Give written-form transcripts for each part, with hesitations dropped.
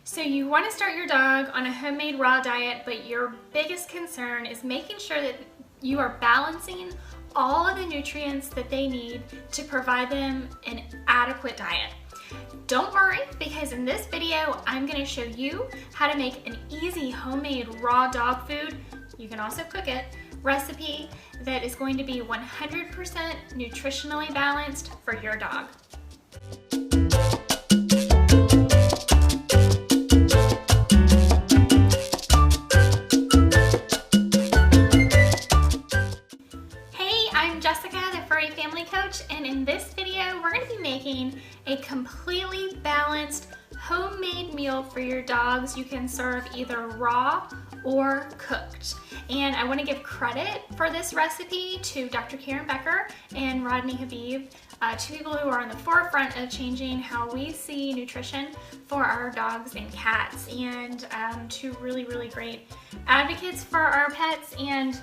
So you want to start your dog on a homemade raw diet, but your biggest concern is making sure that you are balancing all of the nutrients that they need to provide them an adequate diet. Don't worry, because in this video, I'm going to show you how to make an easy homemade raw dog food, you can also cook it, recipe that is going to be 100% nutritionally balanced for your dog. And in this video, we're going to be making a completely balanced homemade meal for your dogs. You can serve either raw or cooked. And I want to give credit for this recipe to Dr. Becker and Rodney Habib, two people who are on the forefront of changing how we see nutrition for our dogs and cats, and two really great advocates for our pets. And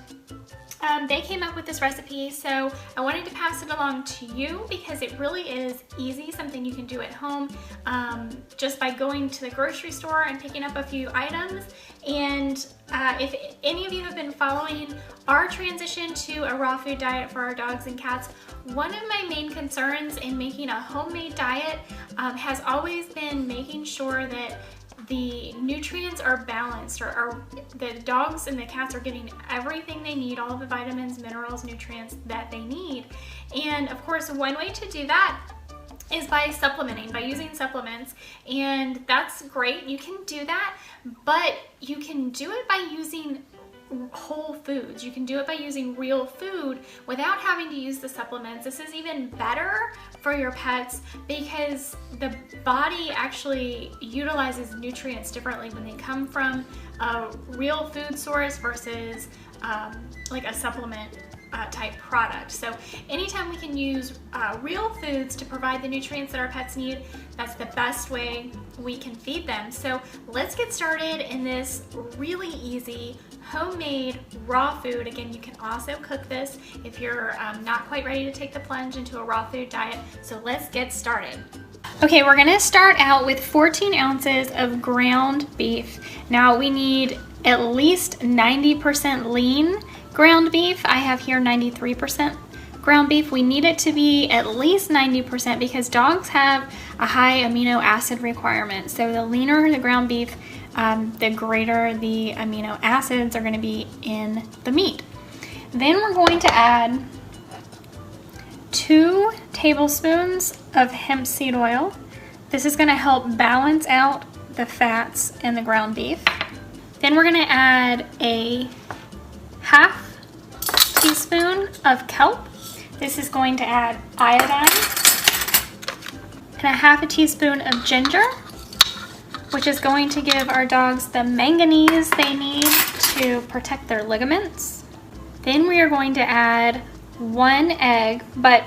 they came up with this recipe, so I wanted to pass it along to you because it really is easy, something you can do at home just by going to the grocery store and picking up a few items. And if any of you have been following our transition to a raw food diet for our dogs and cats, one of my main concerns in making a homemade diet has always been making sure that the nutrients are balanced, or the dogs and the cats are getting everything they need, all of the vitamins, minerals, nutrients that they need. And of course, one way to do that is by supplementing, by using supplements, and that's great. You can do that, but you can do it by using whole foods. You can do it by using real food without having to use the supplements. This is even better for your pets because the body actually utilizes nutrients differently when they come from a real food source versus like a supplement type product. So anytime we can use real foods to provide the nutrients that our pets need, that's the best way we can feed them. So let's get started in this really easy homemade raw food. Again, you can also cook this if you're not quite ready to take the plunge into a raw food diet. So let's get started. Okay, we're gonna start out with 14 ounces of ground beef. Now we need at least 90% lean ground beef. I have here 93% ground beef. We need it to be at least 90% because dogs have a high amino acid requirement. So the leaner the ground beef, the greater the amino acids are going to be in the meat. Then we're going to add 2 tablespoons of hemp seed oil. This is going to help balance out the fats in the ground beef. Then we're going to add a half teaspoon of kelp. This is going to add iodine, and a half a teaspoon of ginger, which is going to give our dogs the manganese they need to protect their ligaments. Then we are going to add 1 egg, but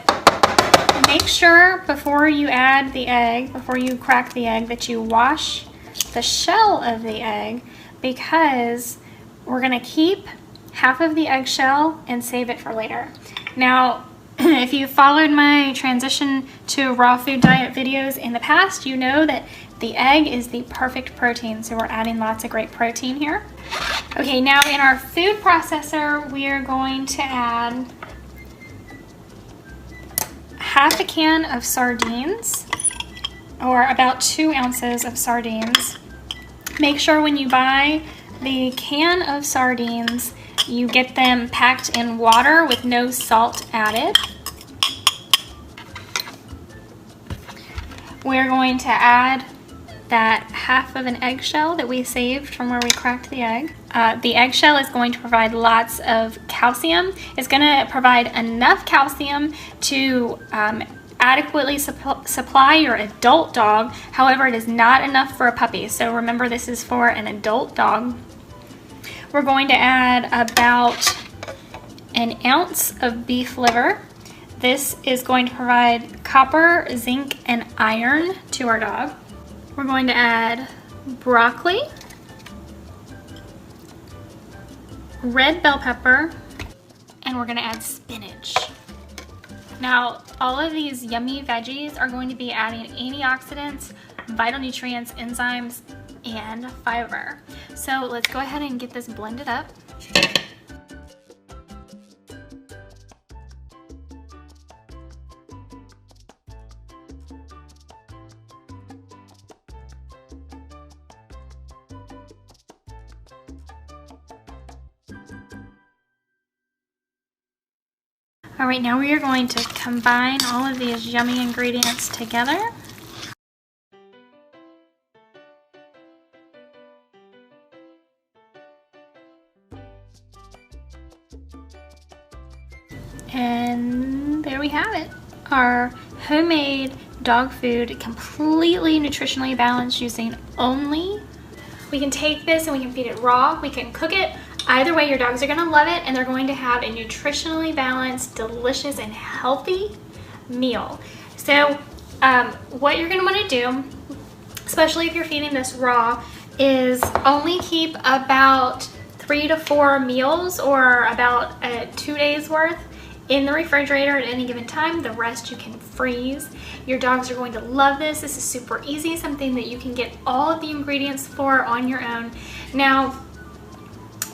make sure before you add the egg, before you crack the egg, that you wash the shell of the egg, because we're going to keep half of the eggshell and save it for later. Now, if you followed my transition to raw food diet videos in the past, you know that the egg is the perfect protein, so we're adding lots of great protein here. Okay, now in our food processor, we are going to add half a can of sardines, or about 2 ounces of sardines. Make sure when you buy the can of sardines, you get them packed in water with no salt added. We're going to add that half of an eggshell that we saved from where we cracked the egg. The eggshell is going to provide lots of calcium. It's going to provide enough calcium to adequately supply your adult dog. However, it is not enough for a puppy. So remember, this is for an adult dog. We're going to add about 1 ounce of beef liver. This is going to provide copper, zinc, and iron to our dog. We're going to add broccoli, red bell pepper, and we're going to add spinach. Now, all of these yummy veggies are going to be adding antioxidants, vital nutrients, enzymes, and fiber. So let's go ahead and get this blended up. All right, now we are going to combine all of these yummy ingredients together. And there we have it. Our homemade dog food, completely nutritionally balanced, using only. We can take this and we can feed it raw, we can cook it. Either way, your dogs are gonna love it, and they're going to have a nutritionally balanced, delicious, and healthy meal. So what you're gonna wanna do, especially if you're feeding this raw, is only keep about 3 to 4 meals, or about 2 days worth, in the refrigerator at any given time. The rest you can freeze. Your dogs are going to love this. This is super easy, something that you can get all of the ingredients for on your own. Now,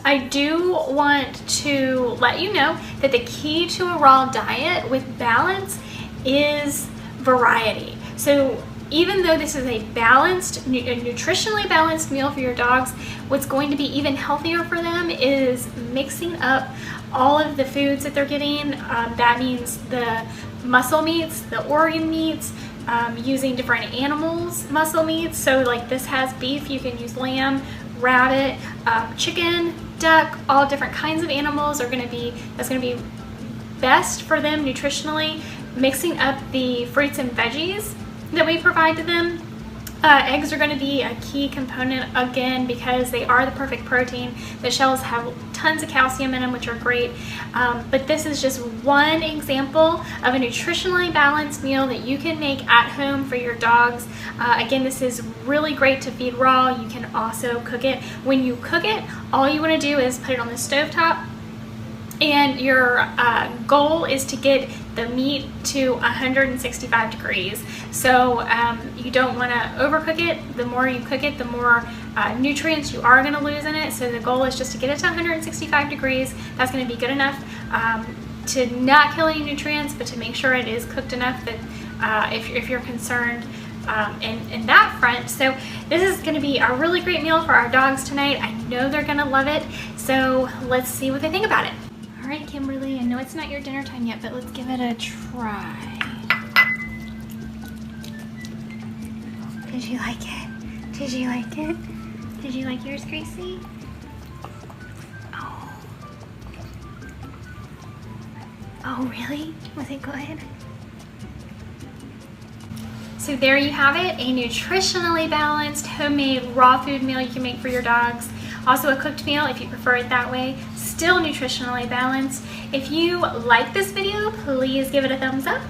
I do want to let you know that the key to a raw diet with balance is variety. So even though this is a balanced, nutritionally balanced meal for your dogs, what's going to be even healthier for them is mixing up all of the foods that they're getting. That means the muscle meats, the organ meats, using different animals' muscle meats. So like this has beef, you can use lamb, rabbit, chicken, duck, all different kinds of animals are going to be, that's going to be best for them nutritionally. Mixing up the fruits and veggies that we provide to them. Eggs are going to be a key component, again, because they are the perfect protein. The shells have tons of calcium in them, which are great. But this is just one example of a nutritionally balanced meal that you can make at home for your dogs. Again, this is really great to feed raw. You can also cook it. When you cook it, all you want to do is put it on the stovetop, and your goal is to get the meat to 165 degrees. So you don't want to overcook it. The more you cook it, the more nutrients you are going to lose in it. So the goal is just to get it to 165 degrees. That's going to be good enough to not kill any nutrients, but to make sure it is cooked enough that if you're concerned in that front. So this is going to be a really great meal for our dogs tonight. I know they're going to love it. So let's see what they think about it. All right, Kimberly, I know it's not your dinner time yet, but let's give it a try. Did you like it? Did you like it? Did you like yours, Gracie? Oh. Oh, really? Was it good? So there you have it, a nutritionally balanced homemade raw food meal you can make for your dogs. Also a cooked meal if you prefer it that way, still nutritionally balanced. If you like this video, please give it a thumbs up.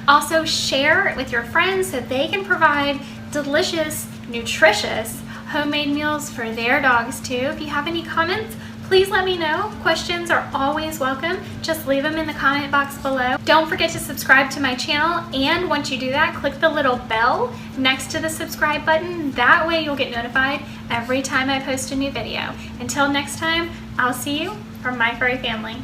Also share it with your friends so they can provide delicious, nutritious homemade meals for their dogs too. If you have any comments, please let me know. Questions are always welcome. Just leave them in the comment box below. Don't forget to subscribe to my channel, and once you do that, click the little bell next to the subscribe button. That way you'll get notified every time I post a new video. Until next time, I'll see you from my furry family.